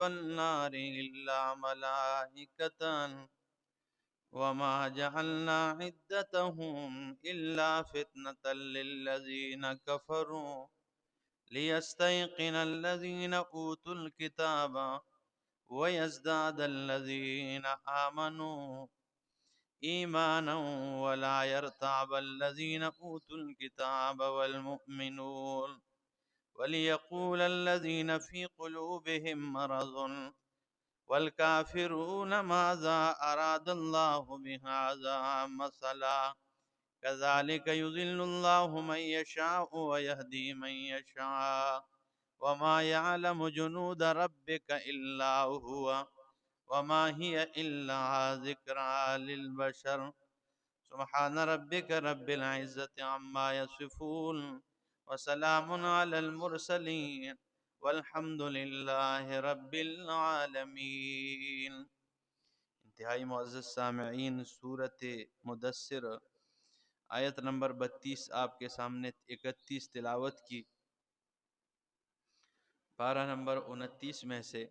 النار إلا ملائكة وما جعلنا عدتهم إلا فتنة للذين كفروا ليستيقن الذين أوتوا الكتاب ويزداد الذين آمنوا إيمانا ولا يرتاب الذين أوتوا الكتاب والمؤمنون وليقول الذين في قلوبهم مرض والكافرون ماذا أراد الله بهذا مثلا كذلك يضل الله من يشاء ويهدي من يشاء وما يعلم جنود ربك إلا هو وما هي إلا ذكرى للبشر سبحان ربك رب العزة عما يصفون وسلام على المرسلين والحمد للہ رب العالمین۔ انتہائی معزز سامعین، سورۃ مدثر آیت نمبر 32 آپ کے سامنے 31 تلاوت کی، پارہ نمبر 29 میں سے۔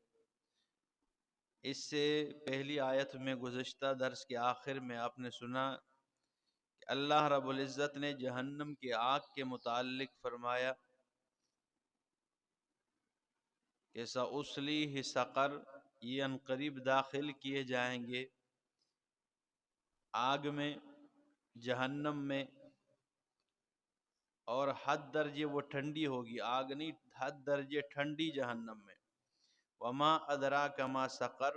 اس سے پہلی آیت میں گزشتہ درس کے آخر میں آپ نے سنا کہ اللہ رب العزت نے جہنم کی آگ کے متعلق فرمایا کہ سأصلیہ سقر، یہ عنقریب داخل کیے جائیں گے آگ میں، جہنم میں، اور حد درجے وہ ٹھنڈی ہوگی، آگ نہیں، حد درجے ٹھنڈی جہنم میں۔ وما ادراک ما سقر،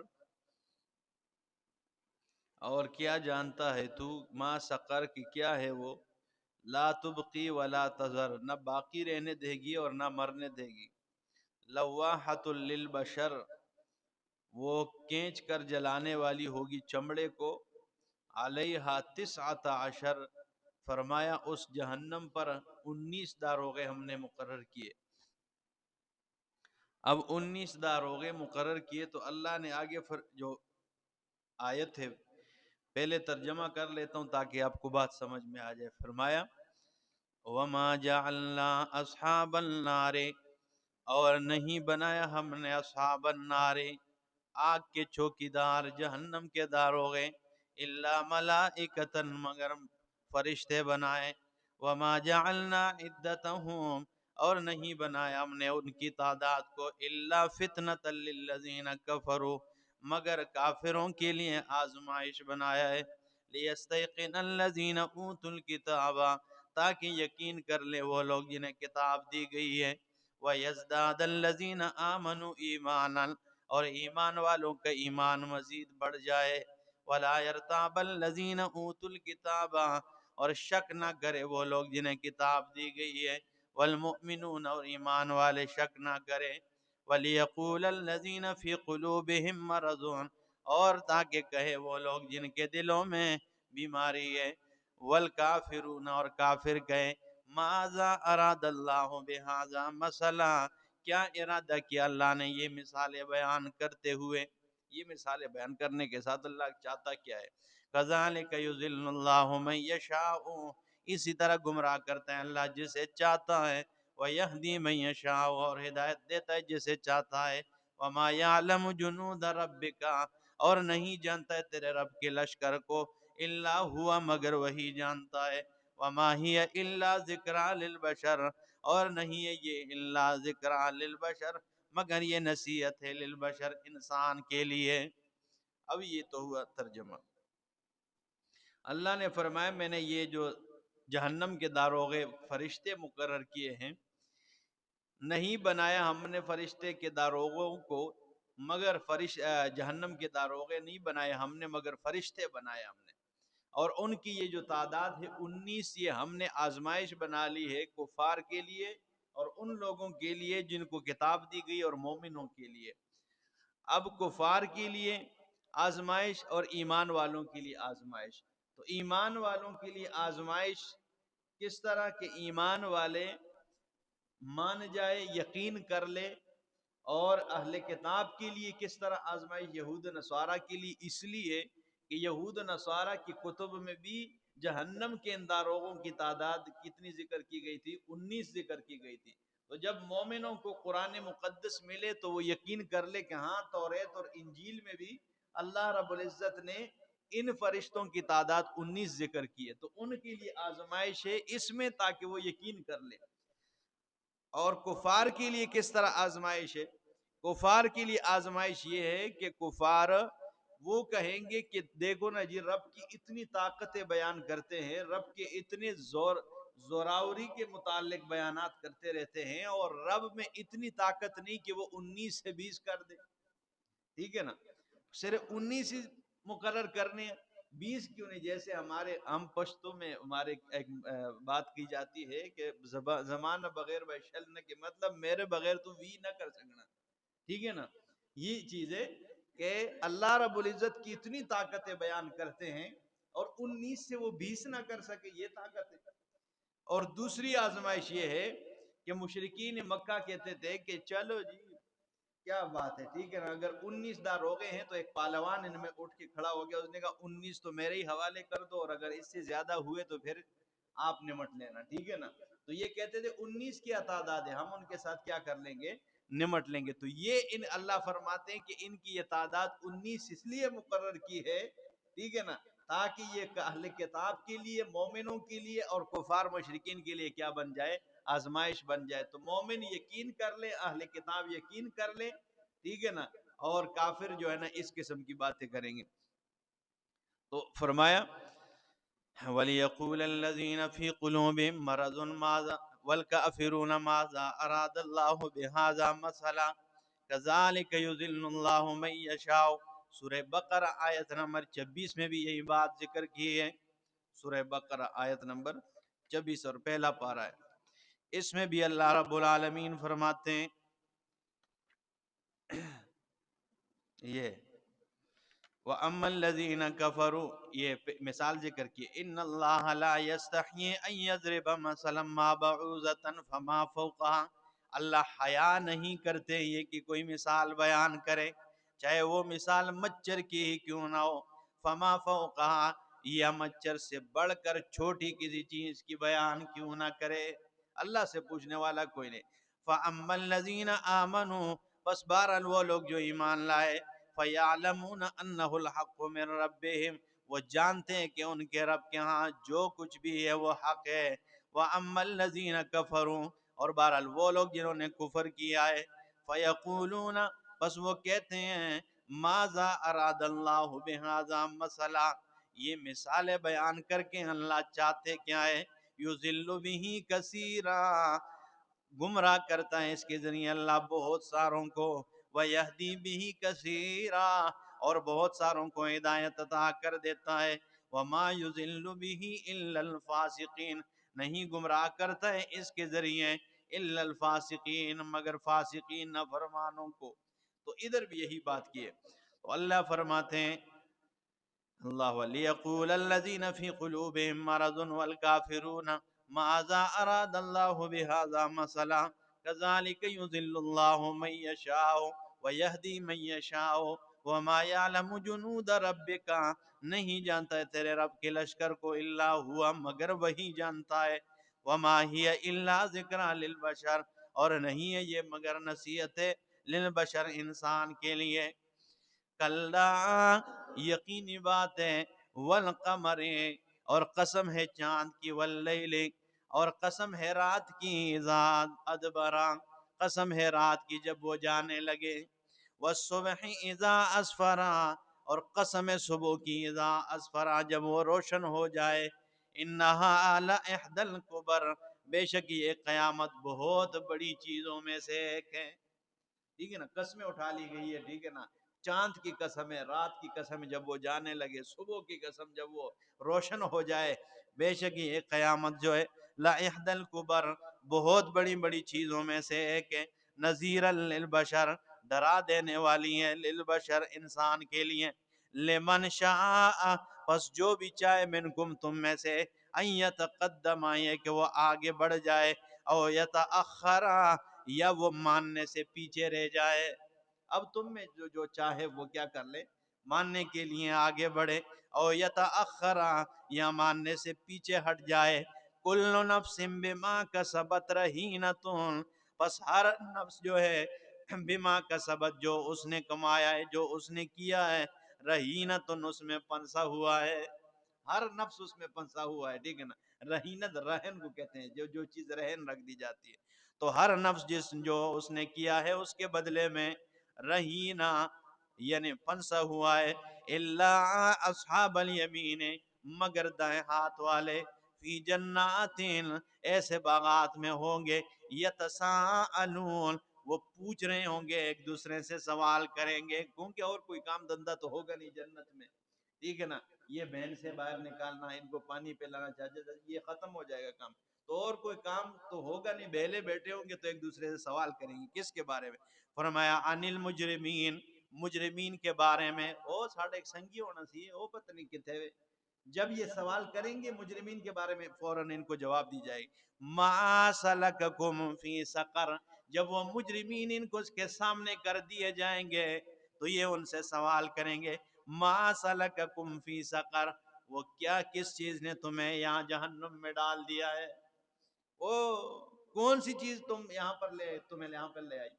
اور کیا جانتا ہے تو ما سقر کی کیا ہے وہ، لا تبقی ولا تذر، نہ باقی رہنے دے گی اور نہ مرنے دے گی۔ لواحۃ للبشر، وہ کھینچ کر جلانے والی ہوگی چمڑے کو۔ علیہا 19، فرمایا اس جہنم پر 19 داروغے ہم نے مقرر کیے۔ اب 19 داروغے مقرر کیے تو اللہ نے آگے جو آیت ہے پہلے ترجمہ کر لیتا ہوں تاکہ آپ کو بات سمجھ میں آ جائے۔ فرمایا وما جعلنا اصحاب النار، اور نہیں بنایا ہم نے اصحاب النار، آگ کے چوکیدار، جہنم کے داروغے، الا ملائکۃ، مگر فرشتے بنائے، وما جعلنا عدتهم، اور نہیں بنایا ہم نے ان کی تعداد کو، الا فتنۃ للذین کفروا، مگر کافروں کے لیے آزمائش بنایا ہے، لیستیقن الذین اوتوا الکتاب، تاکہ یقین کر لے وہ لوگ جنہیں کتاب دی گئی ہے، وَيَزْدَادَ الَّذِينَ آمَنُوا ایمانا، اور ایمان والوں کا ایمان مزید بڑھ جائے، وَلَا يَرْتَابَ الَّذِينَ أُوتُوا الْكِتَابَ، اور شک نہ کرے وہ لوگ جنہیں کتاب دی گئی ہے، والمؤمنون، اور ایمان والے شک نہ کرے، وَلِيَقُولَ الَّذِينَ فِي قُلُوبِهِم مَّرَضٌ، اور تاکہ کہے وہ لوگ جن کے دلوں میں بیماری ہے، والکافرون، اور کافر کہے ماذا اراد اللہ بہذا مثلا، کیا ارادہ کیا اللہ نے یہ مثالیں بیان کرتے ہوئے، یہ مثالیں بیان کرنے کے ساتھ اللہ چاہتا کیا ہے۔ کذالک یضل اللہ من یشاء، اسی طرح گمراہ کرتا ہے اللہ جسے چاہتا ہے، ویہدی من یشاء، اور ہدایت دیتا ہے جسے چاہتا ہے، وما یعلم جنود ربک، اور نہیں جانتا ہے تیرے رب کے لشکر کو، الا ہوا، مگر وہی جانتا ہے، وما ہی الا ذکرى للبشر، اور نہیں ہے یہ الا ذکرى للبشر، مگر یہ نصیحت ہے للبشر، انسان کے لیے۔ اب یہ تو ہوا ترجمہ۔ اللہ نے فرمایا میں نے یہ جو جہنم کے داروغے فرشتے مقرر کیے ہیں، نہیں بنایا ہم نے فرشتے کے داروغوں کو مگر جہنم کے داروغے نہیں بنائے ہم نے مگر فرشتے بنائے ہم نے، اور ان کی یہ جو تعداد ہے 19، یہ ہم نے آزمائش بنا لی ہے کفار کے لیے اور ان لوگوں کے لیے جن کو کتاب دی گئی اور مومنوں کے لیے۔ اب کفار کے لیے آزمائش اور ایمان والوں کے لیے آزمائش۔ تو ایمان والوں کے لیے آزمائش کس طرح کہ ایمان والے مان جائے، یقین کر لے، اور اہل کتاب کے لیے کس طرح آزمائش، یہود نصارہ کے لیے اس لیے کہ یہود نصارہ کی کتب میں بھی جہنم کے ان داروغوں کی تعداد کتنی ذکر کی گئی تھی، 19 ذکر کی گئی تھی، تو جب مومنوں کو قرآن مقدس ملے تو وہ یقین کر لے کہ ہاں توریت اور انجیل میں بھی اللہ رب العزت نے ان فرشتوں کی تعداد 19 ذکر کی ہے، تو ان کے لیے آزمائش ہے اس میں تاکہ وہ یقین کر لے۔ اور کفار کے لیے کس طرح آزمائش ہے؟ کفار کے لیے آزمائش یہ ہے کہ کفار وہ کہیں گے کہ دیکھو نا جی، رب کی اتنی طاقتیں بیان کرتے ہیں، رب کے اتنے زوراوری کے متعلق بیانات کرتے رہتے ہیں، اور رب میں اتنی طاقت نہیں کہ وہ 19 سے 20 کر دے، ٹھیک ہے نا، صرف 19 ہی مقرر کرنے ہیں، 20 کیوں نہیں؟ جیسے ہم پشتوں میں ہمارے ایک بات کی جاتی ہے کہ زمانہ بغیر بشل کے مطلب میرے بغیر تو وی نہ کر سکنا، ٹھیک ہے نا، یہ چیز ہے کہ اللہ رب العزت کی اتنی طاقتیں بیان کرتے ہیں اور 19 سے وہ 20 نہ کر سکے، یہ طاقت ہے۔ اور دوسری آزمائش یہ ہے کہ مشرکین مکہ کہتے تھے کہ چلو جی کیا بات ہے، ٹھیک ہے نا، اگر 19 دار ہو گئے ہیں تو ایک پہلوان ان میں اٹھ کے کھڑا ہو گیا، اس نے کہا 19 تو میرے ہی حوالے کر دو، اور اگر اس سے زیادہ ہوئے تو پھر آپ نمٹ لینا، ٹھیک ہے نا۔ تو یہ کہتے تھے 19 کی تعداد ہے، ہم ان کے ساتھ کیا کر لیں گے؟ نمٹ لیں گے۔ تو یہ اللہ فرماتے ہیں کہ ان کی یہ تعداد 19 اس لیے مقرر کی ہے، ٹھیک ہے نا، تاکہ یہ اہل کتاب کے لیے، مومنوں کے لیے اور کفار مشرکین کے لیے کیا بن جائے؟ آزمائش بن جائے۔ تو مومن یقین کر لے، اہل کتاب یقین کر لے، ٹھیک ہے نا، اور کافر جو ہے نا اس قسم کی باتیں کریں گے۔ تو فرمایا وَلِيَقُولَ الَّذِينَ فِي قُلُوبِهِم مَّرَضٌ وَالْكَافِرُونَ مَاذَا أَرَادَ اللَّهُ بِهَذَا مَثَلًا كَذَلِكَ يُضِلُّ اللَّهُ مَن يَشَاءُ۔ سورہ بقرہ آیت نمبر 26 میں بھی یہی بات ذکر کی ہے، سورہ بقرہ آیت نمبر 26 اور پہلا پارہ ہے، اس میں بھی اللہ رب العالمین فرماتے ہیں یہ وَأَمَّا الَّذِينَ كَفَرُوا، یہ مثال ذکر کی، إِنَّ اللَّهَ لَا يَسْتَحْيِي أَن يَضْرِبَ مَثَلًا مَا بَعُوضَةً فَمَا فَوْقَهَا، اللہ حیا نہیں کرتے یہ کہ کوئی مثال بیان کرے، چاہے وہ مثال مچھر کی ہی کیوں نہ ہو، فَمَا فَوْقَهَا، یا مچھر سے بڑھ کر چھوٹی کسی چیز کی بیان کیوں نہ کرے، اللہ سے پوچھنے والا کوئی نہیں۔ فَأَمَّا الَّذِينَ آمَنُوا، بس بہرحال وہ لوگ جو ایمان لائے، فَيَعْلَمُونَ أَنَّهُ الْحَقُّ مِنْ رَبِّهِمْ، وہ جانتے ہیں کہ ان کے رب کے ہاں جو کچھ بھی ہے وہ حق ہے۔ وَأَمَّا الَّذِينَ كَفَرُوا، اور بہرحال وہ لوگ جنہوں نے کفر کیا ہے، فَيَقُولُونَ، بس وہ کہتے ہیں، ماذا اراد اللہ بہذا مثلا، یہ مثالیں بیان کر کے اللہ چاہتے کیا ہے؟ یضل بہ کثیرا، گمراہ کرتا ہے اس کے ذریعے اللہ بہت ساروں کو، وَيَهْدِي بِهِ كَثِيرًا، اور بہت ساروں کو ہدایت عطا کر دیتا ہے، وَمَا يُضِلُّ بِهِ إِلَّا الْفَاسِقِينَ، نہیں گمراہ کرتا ہے اس کے ذریعے إِلَّا الْفَاسِقِينَ، مگر فاسقین نافرمانوں کو۔ تو ادھر بھی یہی بات کی ہے، تو اللہ فرماتے ہیں اللہ وَلِيَقُولَ الَّذِينَ فِي قُلُوبِهِم مَّرَضٌ وَالْكَافِرُونَ مَاذَا أَرَادَ اللَّهُ بِهَذَا مَثَلًا كَذَلِكَ يُضِلُّ اللَّهُ مَن يَشَاءُ وَيَهْدِي مَن يَشَاءُ وَمَا يَعْلَمُ جُنُودَ رَبِّكَ، نہیں جانتا ہے تیرے رب کے لشکر کو الا ہوا، مگر وہی جانتا ہے، وَمَا هِيَ إِلَّا ذِكْرَىٰ لِلْبَشَرِ، اور نہیں ہے یہ مگر نصیحت ہے للبشر، انسان کے لیے۔ کلا، یقینی بات ہے، والقمر، اور قسم ہے چاند کی، واللیل، اور قسم ہے رات کی، اذا ادبرا، قسم ہے رات کی جب وہ جانے لگے، والصبح اذا اسفرا، اور قسم ہے صبح کی، اذا اسفرا جب وہ روشن ہو جائے، انہا لإحدى الکبر، بے شک یہ قیامت بہت بڑی چیزوں میں سے ایک ہے، ٹھیک ہے نا، قسمیں اٹھا لی گئی ہے، ٹھیک ہے نا، چاند کی قسم ہے، رات کی قسم جب وہ جانے لگے، صبح کی قسم جب وہ روشن ہو جائے، بے شک یہ قیامت جو ہے لإحدى الکبر، بہت بڑی بڑی چیزوں میں سے ایک ہے، نذیرا للبشر، ڈرا دینے والی ہے، للبشر، انسان کے لیے، لمن شاء، پس جو بھی چاہے، منکم، تم میں سے، ان یتقدم، یہ کہ وہ آگے بڑھ جائے، او یتأخر، یا وہ ماننے سے پیچھے رہ جائے، اب تم میں جو چاہے وہ کیا کر لے؟ ماننے کے لیے آگے بڑھے، او یتأخر، یا ماننے سے پیچھے ہٹ جائے، کل نفس بما کسبت رہینۃ، پس ہر نفس جو ہے بما کسبت جو اس نے کمایا ہے، جو اس نے کیا ہے، رہینتن اس میں پنسا ہوا ہے، ہر نفس اس میں پنسا ہوا ہے، ٹھیک ہے نا. رہینت رہن کو کہتے ہیں، جو چیز رہن رکھ دی جاتی ہے. تو ہر نفس جو اس نے کیا ہے اس کے بدلے میں رہینا یعنی پنسا ہوا ہے. الا اصحاب الیمین مگر دائیں ہاتھ والے فی جناتین ایسے باغات میں ہوں گے، یتساءلون وہ پوچھ رہے ہوں گے، ایک دوسرے سے سوال کریں گے، کیونکہ اور کوئی کام دھندا تو ہوگا نہیں جنت میں، ٹھیک ہے نا. یہ بہن سے باہر نکالنا، ان کو پانی پلانا چاہتے یہ ختم ہو جائے گا کام، تو اور کوئی کام تو ہوگا نہیں. بہلے بیٹھے ہوں گے تو ایک دوسرے سے سوال کریں گے، کس کے بارے میں؟ فرمایا عن المجرمین مجرمین کے بارے میں. او ساڑھے ایک سنگی ہونا سی، او پتہ نہیں کتنے جب یہ سوال کریں گے مجرمین کے بارے میں فوراً ان کو جواب دی جائے گی ما سلککم فی سقر. جب وہ مجرمین ان کو اس کے سامنے کر دیے جائیں گے تو یہ ان سے سوال کریں گے ما سلککم فی سقر، وہ کیا کس چیز نے تمہیں یہاں جہنم میں ڈال دیا ہے، او کون سی چیز تمہیں یہاں پر لے آئی.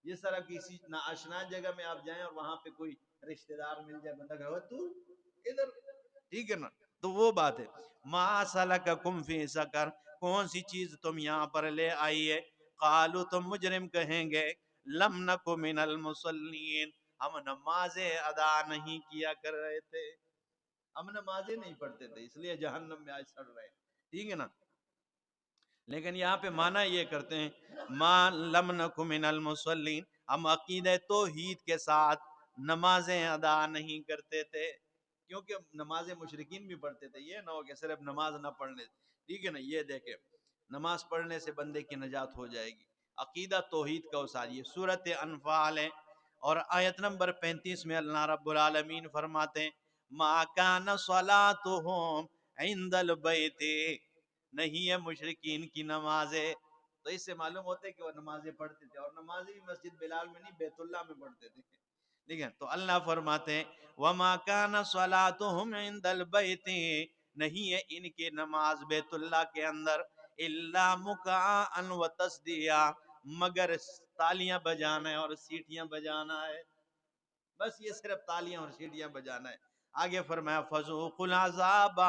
جس طرح کسی ناشنا جگہ میں آپ جائیں اور وہاں پہ کوئی رشتہ دار مل جائے، بندہ کہے تو ادھر، ٹھیک ہے نا. تو وہ بات ہے ما سلککم فی سقر، کون سی چیز تم یہاں پر لے آئی ہے. قالو تم مجرم کہیں گے لم نکو من المصلین، ہم نمازیں ادا نہیں کیا کر رہے تھے، ہم نمازیں نہیں پڑھتے تھے اس لیے جہنم میں آج سڑ رہے ہیں، ٹھیک ہے نا. لیکن یہاں پہ معنی یہ کرتے ہیں ما لم نکو من المصلین، ہم عقیدہ توحید کے ساتھ نمازیں ادا نہیں کرتے تھے، کیونکہ نماز مشرکین بھی پڑھتے تھے، یہ نہ ہو کہ صرف نماز نہ پڑھنے، ٹھیک ہے نا. یہ دیکھیں نماز پڑھنے سے بندے کی نجات ہو جائے گی، عقیدہ توحید کا اصال. یہ سورۃ انفال ہے اور آیت نمبر 35 میں اللہ رب العالمین فرماتے ہیں ما کان صلاتهم عند البیت، نہیں ہے مشرکین کی نمازیں. تو اس سے معلوم ہوتا ہے کہ وہ نمازیں پڑھتے تھے، اور نمازیں بھی مسجد بلال میں نہیں بیت اللہ میں پڑھتے تھے، ٹھیک ہے. تو اللہ فرماتے ہیں وما کان صلاتهم عند البیت، نہیں ہے ان کی نماز بیت اللہ کے اندر الا مکاء و تصدیہ، مگر تالیاں بجانا ہے اور سیٹیاں بجانا ہے، بس یہ صرف تالیاں اور سیٹیاں بجانا ہے. آگے فرمایا فذوقوا العذاب،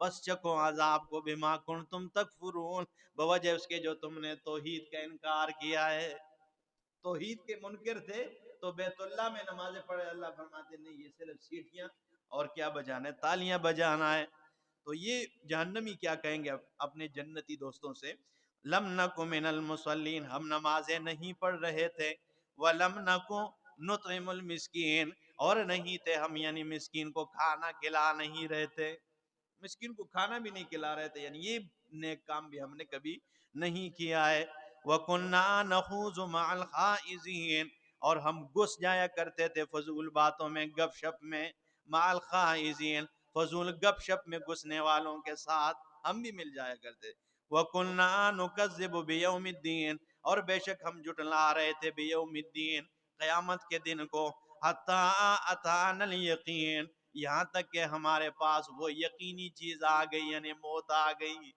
پس چکو عذاب کو بما کنتم تکفرون، بوجہ اس کے جو تم نے توحید کا انکار کیا ہے. توحید کے منکر تھے تو بیت اللہ میں نمازیں پڑھے، اللہ فرماتے نہیں یہ صرف سیٹیاں اور کیا بجانا ہے، تالیاں بجانا ہے. تو یہ جہنمی کیا کہیں گے اپنے جنتی دوستوں سے لم نکو من المصلین، ہم نمازیں نہیں پڑھ رہے تھے، ولم نکو نطعم المسکین، اور نہیں تھے ہم یعنی مسکین کو کھانا کھلا نہیں رہے تھے، مسکین کو کھانا بھی نہیں کھلا رہے تھے، یعنی یہ نیک کام بھی ہم نے کبھی نہیں کیا ہے. وَكُنَّا نَخُوضُ مَعَ الْخَائِضِينَ، اور ہم گھس جایا کرتے تھے فضول باتوں میں، گپ شپ میں، مع الخائضین فضول گپ شپ میں گھسنے والوں کے ساتھ ہم بھی مل جایا کرتے. وَكُنَّا نُكَذِّبُ بِيَوْمِ الدِّينِ، اور بے شک ہم جھٹلا رہے تھے بِيَوْمِ الدِّينِ قیامت کے دن کو، حَتَّى أَتَانَا الْيَقِينَ یہاں تک کہ ہمارے پاس وہ یقینی چیز آ گئی یعنی موت آ گئی.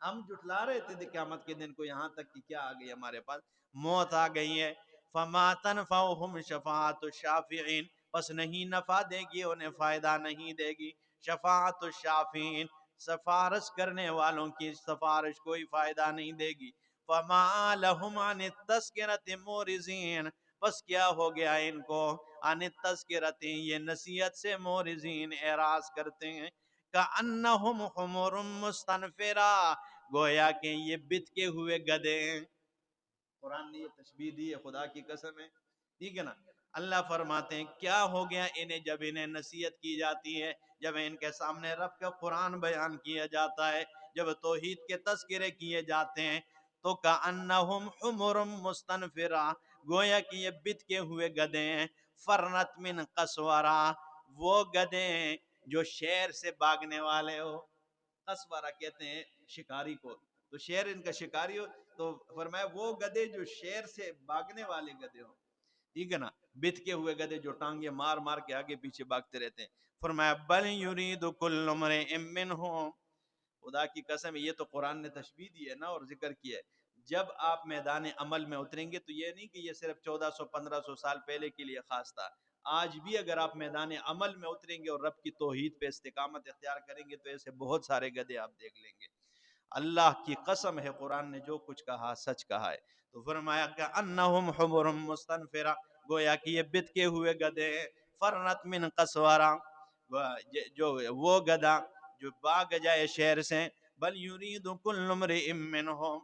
ہم جھٹلا رہے تھے قیامت کے دن کو، یہاں تک کہ کیا آ گئی ہمارے پاس، موت آ گئی ہے. فما تنفعهم شفاعت الشافعین، پس نہیں نفع دے گی انہیں، فائدہ نہیں دے گی شفاعت الشافعین، سفارش کرنے والوں کی سفارش کوئی فائدہ نہیں دے گی. فما لهم عن التذکرۃ معرضین، پس کیا ہو گیا ان کو عن التذکرۃ یہ نصیحت سے معرضین اعراض کرتے ہیں. کأنہم حمر مستنفرہ، گویا کہ یہ بت کے ہوئے گدھے ہیں. قرآن نے یہ تشبیہ دی ہے، خدا کی قسم ہے، ٹھیک ہے نا. اللہ فرماتے ہیں کیا ہو گیا انہیں جب انہیں نصیحت کی جاتی ہے، جب ان کے سامنے رب کا قرآن بیان کیا جاتا ہے، جب توحید کے تذکرے کیے جاتے ہیں، تو کأنہم حمر مستنفرہ، گویا کہ یہ بت کے ہوئے گدھے ہیں. فرنت من قسورہ، وہ گدھے ہیں جو شیر سے بھاگنے والے ہو. قسورہ کہتے ہیں شکاری کو، تو شیر ان کا شکاری ہو، تو فرمایا وہ گدھے جو شیر سے بھاگنے والے گدھے ہو، ٹھیک ہے نا. بت کے ہوئے گدھے جو ٹانگیں مار مار کے آگے پیچھے بھاگتے رہتے ہیں. فرمایا بل یرید کل امرئ منہم، خدا کی قسم یہ تو قرآن نے تشبیہ دی ہے نا اور ذکر کیا ہے. جب آپ میدان عمل میں اتریں گے، تو یہ نہیں کہ یہ صرف 1400 1500 سال پہلے کے لیے خاص تھا، آج بھی اگر آپ میدان عمل میں اتریں گے اور رب کی توحید پہ استقامت اختیار کریں گے تو ایسے بہت سارے گدھے آپ دیکھ لیں گے۔ اللہ کی قسم ہے، قرآن نے جو کچھ کہا سچ کہا ہے۔ تو فرمایا کہ انہم حمر مستنفرہ، گویا کہ یہ بتکے ہوئے گدھے ہیں، فرنت من قسورہ، جو وہ گدھا جو بھاگ جائے شہر سے، بل یرید کل امرئ منہم،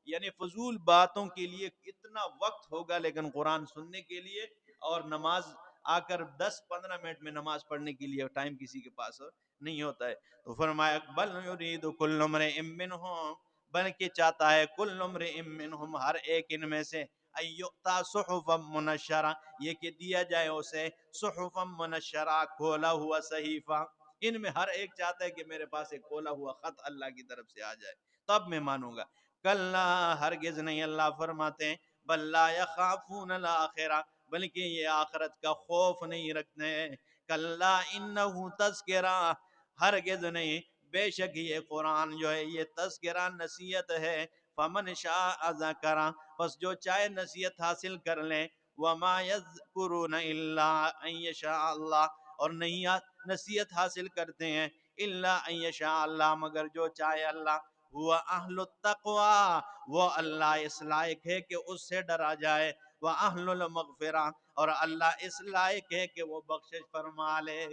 یعنی فضول باتوں کے لیے اتنا وقت ہوگا لیکن قرآن سننے کے لیے اور نماز آ کر 10 15 منٹ میں نماز پڑھنے کے لیے ٹائم کسی کے پاس نہیں ہوتا ہے۔ تو فرمایا بل یرید کل امرئ منہم، بلکہ چاہتا ہے کل امرئ منہم، ہر ایک ان میں سے، ایؤتا صحفا منشرہ، یہ کہ دیا جائے اسے صحفا منشرہ، کھولا ہوا صحیفہ۔ ان میں ہر ایک چاہتا ہے کہ میرے پاس ایک کھولا ہوا خط اللہ کی طرف سے آ جائے تب میں مانوں گا۔ کلا، ہرگز نہیں، اللہ فرماتے ہیں بل لا یخافون الاخرہ، بلکہ یہ آخرت کا خوف نہیں رکھتے ہیں۔ کلا انہ تذکرہ، ہرگز نہیں، بے شک یہ قرآن جو ہے یہ تذکرہ نصیحت ہے، فمن شاء ذکرہ، پس جو چاہے نصیحت حاصل کر لیں، وما یذکرون الا ان یشاء اللہ، اور نہیں نصیحت حاصل کرتے ہیں الا ان یشاء اللہ، مگر جو چاہے اللہ، ہوا اہل التقوی، وہ اللہ اس لائق ہے کہ اس سے ڈرا جائے، واہل المغفرہ، اور اللہ اس لائق ہے کہ وہ بخشش فرما لے،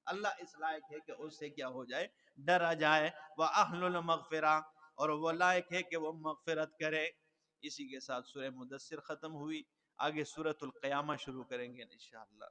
اللہ اس لائق ہے کہ اس سے کیا ہو جائے، ڈرا جائے، واہل المغفرہ، اور وہ لائق ہے کہ وہ مغفرت کرے۔ اسی کے ساتھ سورہ مدثر ختم ہوئی، آگے سورۃ القیامہ شروع کریں گے انشاءاللہ۔